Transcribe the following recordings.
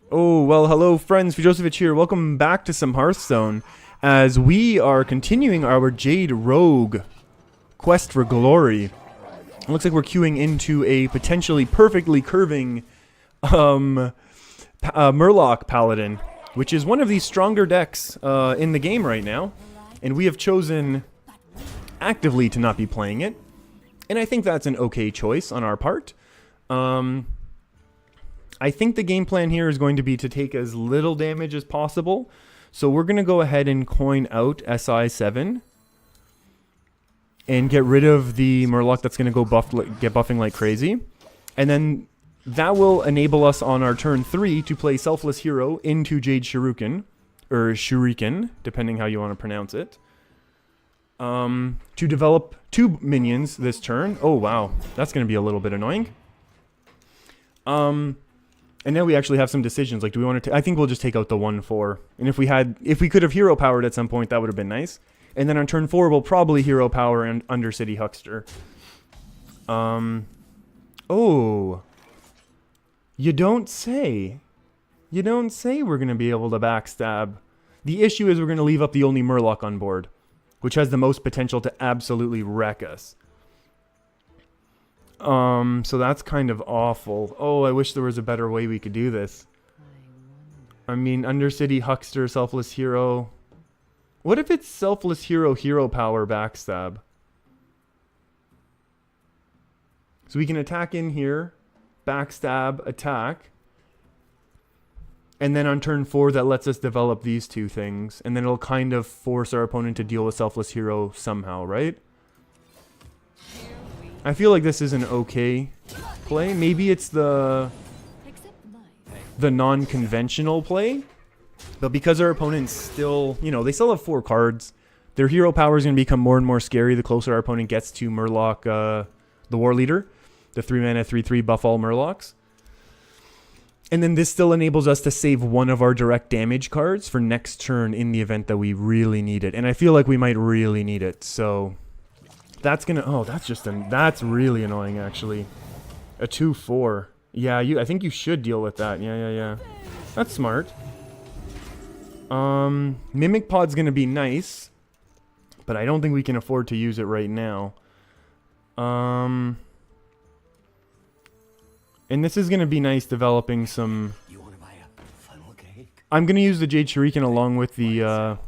Oh, well, hello friends, Fujosevich here. Welcome back to some Hearthstone as we are continuing our Jade Rogue quest for glory. It looks like we're queuing into a potentially perfectly curving Murloc Paladin, which is one of the stronger decks in the game right now. And we have chosen actively to not be playing it. And I think that's an okay choice on our part. I think the game plan here is going to be to take as little damage as possible. So we're going to go ahead and coin out SI7 and get rid of the Murloc that's going to go get buffing like crazy. And then that will enable us on our turn 3 to play Selfless Hero into Jade Shuriken, or Shuriken, depending how you want to pronounce it. To develop 2 minions this turn. Oh wow, that's going to be a little bit annoying. And now we actually have some decisions. Like, do we want to? I think we'll just take out the 1/4. And if we could have hero powered at some point, that would have been nice. And then on turn 4, we'll probably hero power and Undercity Huckster. Oh, you don't say. You don't say we're gonna be able to backstab. The issue is we're gonna leave up the only Murloc on board, which has the most potential to absolutely wreck us. So that's kind of awful. Oh, I wish there was a better way we could do this. I mean, Undercity, Huckster, Selfless Hero. What if it's Selfless Hero, Hero Power, Backstab? So we can attack in here, Backstab, attack. And then on turn 4, that lets us develop these 2 things. And then it'll kind of force our opponent to deal with Selfless Hero somehow, right? I feel like this is an okay play. Maybe it's the non-conventional play. But because our opponent's still, you know, they still have 4 cards. Their hero power is going to become more and more scary the closer our opponent gets to Murloc, the War Leader. The 3-mana 3/3 buff all Murlocs. And then this still enables us to save one of our direct damage cards for next turn in the event that we really need it. And I feel like we might really need it, so... That's gonna... Oh, that's really annoying, actually. A 2/4. Yeah, I think you should deal with that. Yeah. That's smart. Mimic Pod's gonna be nice, but I don't think we can afford to use it right now. And this is gonna be nice developing some... You wanna buy a funnel cake? I'm gonna use the Jade Shuriken along with the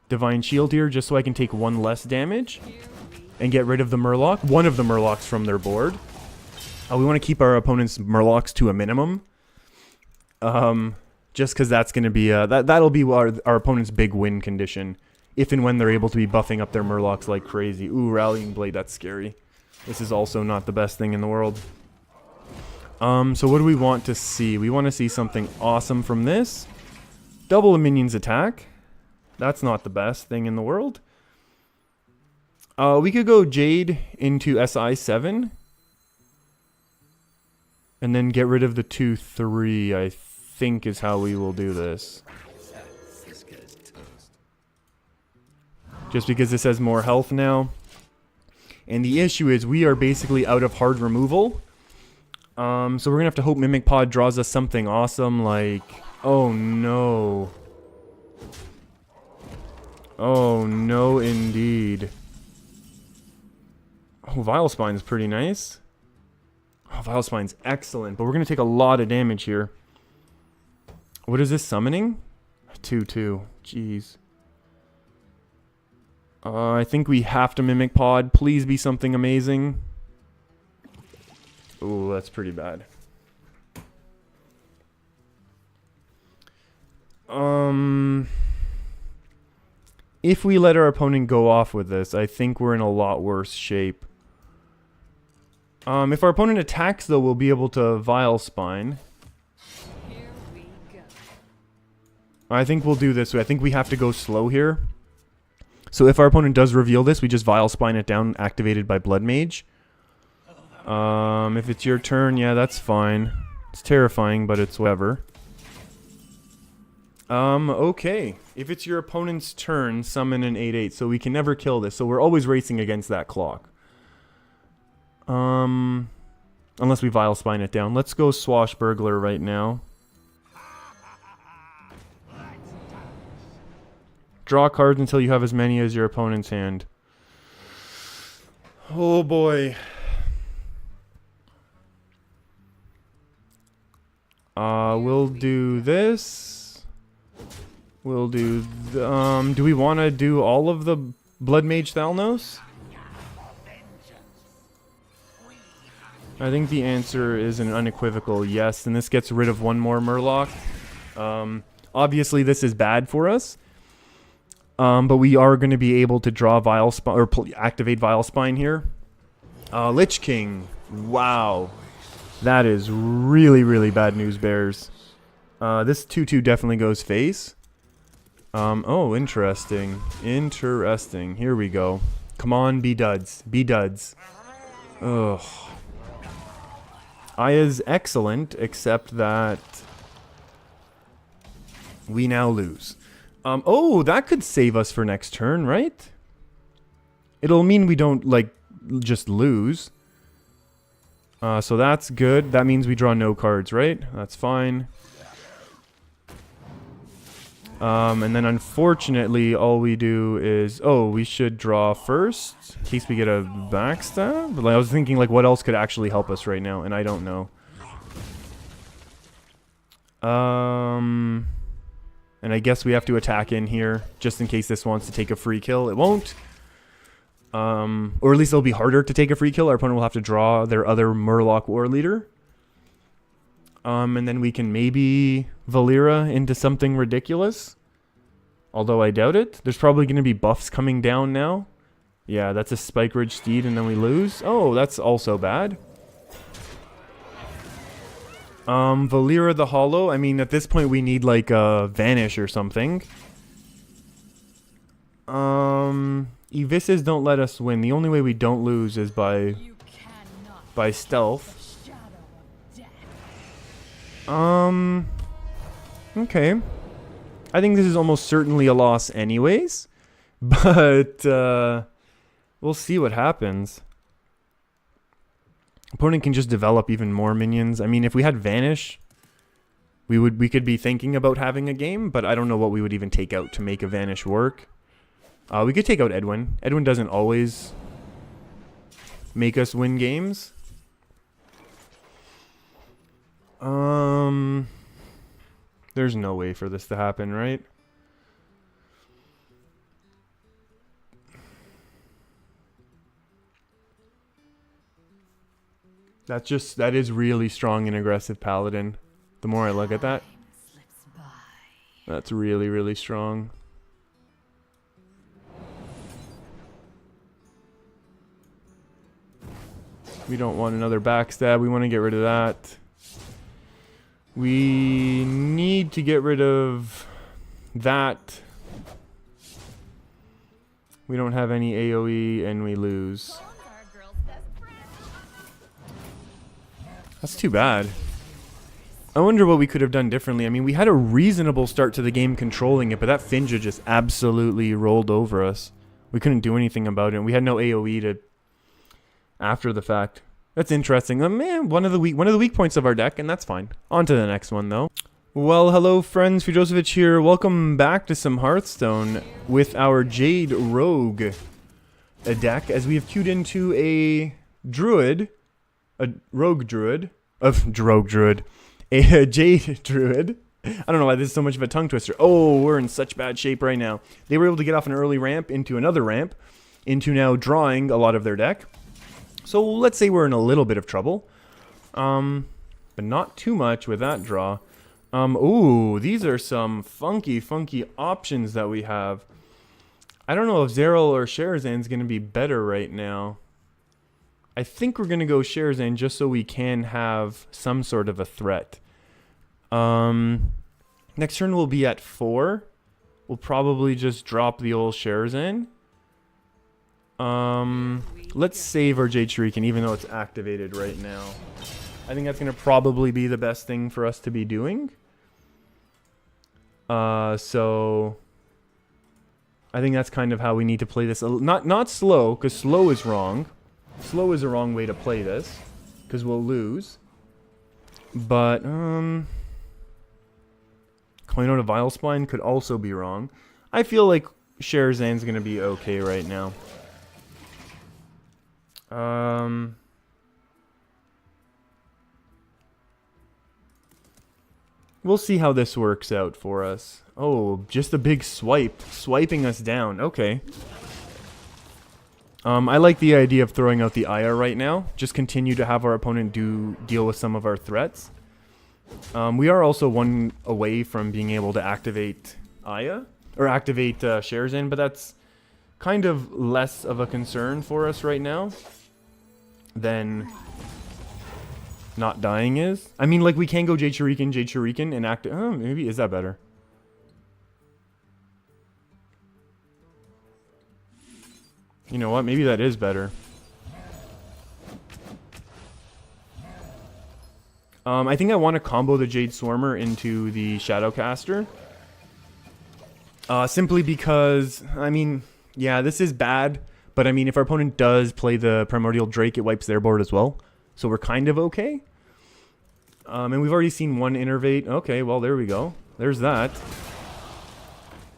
Divine Shield here, just so I can take 1 less damage. And get rid of the Murloc. One of the Murlocs from their board. We want to keep our opponent's Murlocs to a minimum. Just because that's going to be... that'll be our opponent's big win condition. If and when they're able to be buffing up their Murlocs like crazy. Ooh, Rallying Blade, that's scary. This is also not the best thing in the world. So what do we want to see? We want to see something awesome from this. Double a minion's attack. That's not the best thing in the world. We could go Jade into SI7. And then get rid of the 2/3, I think is how we will do this. Just because this has more health now. And the issue is we are basically out of hard removal. So we're going to have to hope Mimic Pod draws us something awesome like... Oh no. Oh no indeed. Oh, Vilespine's pretty nice. Oh, Vilespine's excellent, but we're going to take a lot of damage here. What is this summoning? 2/2. Jeez. I think we have to Mimic Pod. Please be something amazing. Ooh, that's pretty bad. If we let our opponent go off with this, I think we're in a lot worse shape. If our opponent attacks, though, we'll be able to Vilespine. Here we go. I think we'll do this way. I think we have to go slow here. So if our opponent does reveal this, we just Vilespine it down, activated by Blood Mage. If it's your turn, yeah, that's fine. It's terrifying, but it's whatever. Okay. If it's your opponent's turn, summon an 8/8. So we can never kill this. So we're always racing against that clock. Unless we Vilespine it down. Let's go Swashbuckler right now. Draw cards until you have as many as your opponent's hand. Oh boy. We'll do this. We'll do... do we want to do all of the Blood Mage Thalnos? I think the answer is an unequivocal yes, and this gets rid of one more Murloc. Obviously, this is bad for us. But we are going to be able to draw Vile Spine, or activate Vile Spine here. Lich King. Wow. That is really, really bad news, Bears. This 2/2 definitely goes face. Oh, interesting. Interesting. Here we go. Come on, be duds. Be duds. Ugh. Aya's excellent, except that we now lose. Oh, that could save us for next turn, right? It'll mean we don't, like, just lose. So that's good. That means we draw no cards, right? That's fine. And then unfortunately, all we do is... Oh, we should draw first, in case we get a backstab? But, like, I was thinking, like, what else could actually help us right now, and I don't know. And I guess we have to attack in here, just in case this wants to take a free kill. It won't. Or at least it'll be harder to take a free kill. Our opponent will have to draw their other Murloc War Leader. And then we can maybe Valera into something ridiculous. Although I doubt it. There's probably going to be buffs coming down now. Yeah, that's a Spike Ridge Steed and then we lose. Oh, that's also bad. Valera the Hollow. I mean, at this point we need like a Vanish or something. Evisces don't let us win. The only way we don't lose is by stealth. Okay. I think this is almost certainly a loss anyways. But, we'll see what happens. Opponent can just develop even more minions. I mean, if we had Vanish, we could be thinking about having a game, but I don't know what we would even take out to make a Vanish work. We could take out Edwin. Edwin doesn't always make us win games. There's no way for this to happen, right? That is really strong and aggressive Paladin. The more I look at that, that's really, really strong. We don't want another backstab. We want to get rid of that. We need to get rid of that. We don't have any AoE and we lose. That's too bad. I wonder what we could have done differently. I mean, we had a reasonable start to the game controlling it, but that Finja just absolutely rolled over us. We couldn't do anything about it. We had no AoE to after the fact. That's interesting. Man, one of the weak points of our deck, and that's fine. On to the next one, though. Well, hello, friends. Fujosevich here. Welcome back to some Hearthstone with our Jade Rogue deck, as we have queued into a Druid, a Rogue Druid, a Jade Druid. I don't know why this is so much of a tongue twister. Oh, we're in such bad shape right now. They were able to get off an early ramp into another ramp, into now drawing a lot of their deck. So let's say we're in a little bit of trouble, but not too much with that draw. Ooh, these are some funky options that we have. I don't know if Zeril or Sherazan's going to be better right now. I think we're going to go Sherazan just so we can have some sort of a threat. Next turn we'll be at 4. We'll probably just drop the old Sherazan. Let's save our Jade Shuriken even though it's activated right now. I think that's going to probably be the best thing for us to be doing. So I think that's kind of how we need to play this. Not slow, because slow is wrong. Slow is a wrong way to play this, because we'll lose. But, calling out a Vile Spine could also be wrong. I feel like Sherazan's gonna be okay right now. We'll see how this works out for us. Oh, just a big swipe. Swiping us down. Okay. I like the idea of throwing out the Aya right now. Just continue to have our opponent deal with some of our threats. We are also one away from being able to activate Aya. Or activate Sherazan, but that's kind of less of a concern for us right now than not dying is. I mean, like, we can go Jade Shuriken, and act. Oh, maybe is that better? You know what? Maybe that is better. I think I want to combo the Jade Swarmer into the Shadowcaster. Simply because, I mean, yeah, this is bad. But, I mean, if our opponent does play the Primordial Drake, it wipes their board as well. So we're kind of okay. And we've already seen one Innervate. Okay, well, there we go. There's that.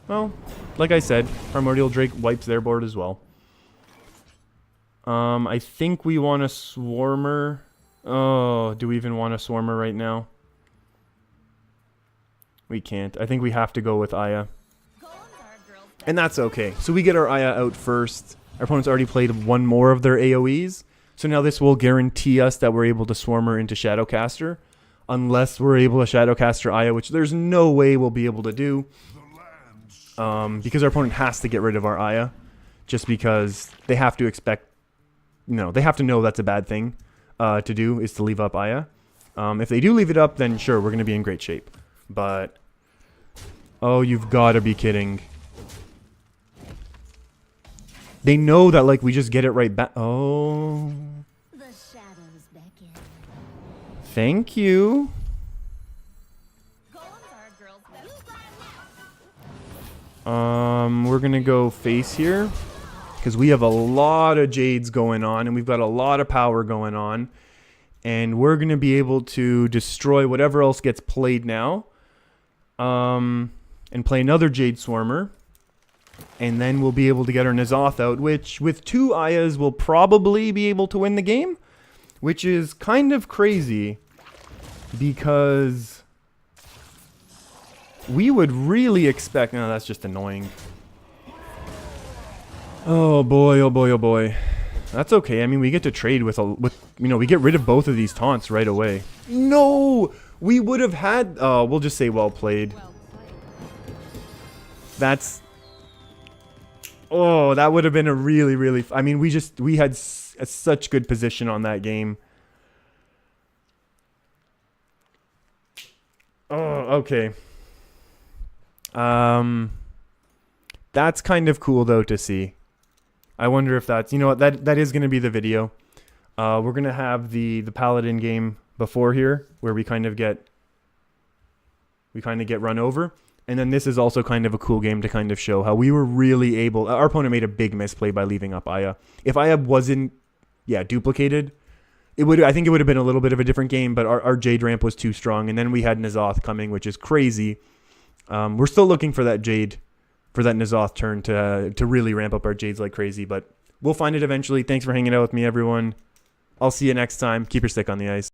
Well, like I said, Primordial Drake wipes their board as well. I think we want a Swarmer. Oh, do we even want a Swarmer right now? We can't. I think we have to go with Aya. And that's okay. So we get our Aya out first. Our opponent's already played one more of their AoEs. So now this will guarantee us that we're able to Swarmer into Shadowcaster. Unless we're able to Shadowcaster Aya, which there's no way we'll be able to do. Because our opponent has to get rid of our Aya. Just because they have to expect... they have to know that's a bad thing to do, is to leave up Aya. If they do leave it up, then sure, we're going to be in great shape. But... oh, you've got to be kidding. They know that, like, we just get it right back. Oh. The shadows beckon. Thank you. We're gonna go face here. Because we have a lot of Jades going on. And we've got a lot of power going on. And we're gonna be able to destroy whatever else gets played now. And play another Jade Swarmer. And then we'll be able to get our N'Zoth out, which with 2 Ayas will probably be able to win the game. Which is kind of crazy. Because we would really expect... no, that's just annoying. Oh boy, oh boy, oh boy. That's okay. I mean, we get to trade with we get rid of both of these taunts right away. No! We would have had... we'll just say well played. That's... oh, that would have been a really, really... I mean, we had such good position on that game. Oh, okay. That's kind of cool, though, to see. I wonder if that's... you know what? That is going to be the video. We're going to have the Paladin game before here, where we kind of get run over. And then this is also kind of a cool game to kind of show how we were really able... our opponent made a big misplay by leaving up Aya. If Aya wasn't, duplicated, I think it would have been a little bit of a different game, but our Jade ramp was too strong. And then we had N'Zoth coming, which is crazy. We're still looking for that Jade, for that N'Zoth turn to really ramp up our Jades like crazy, but we'll find it eventually. Thanks for hanging out with me, everyone. I'll see you next time. Keep your stick on the ice.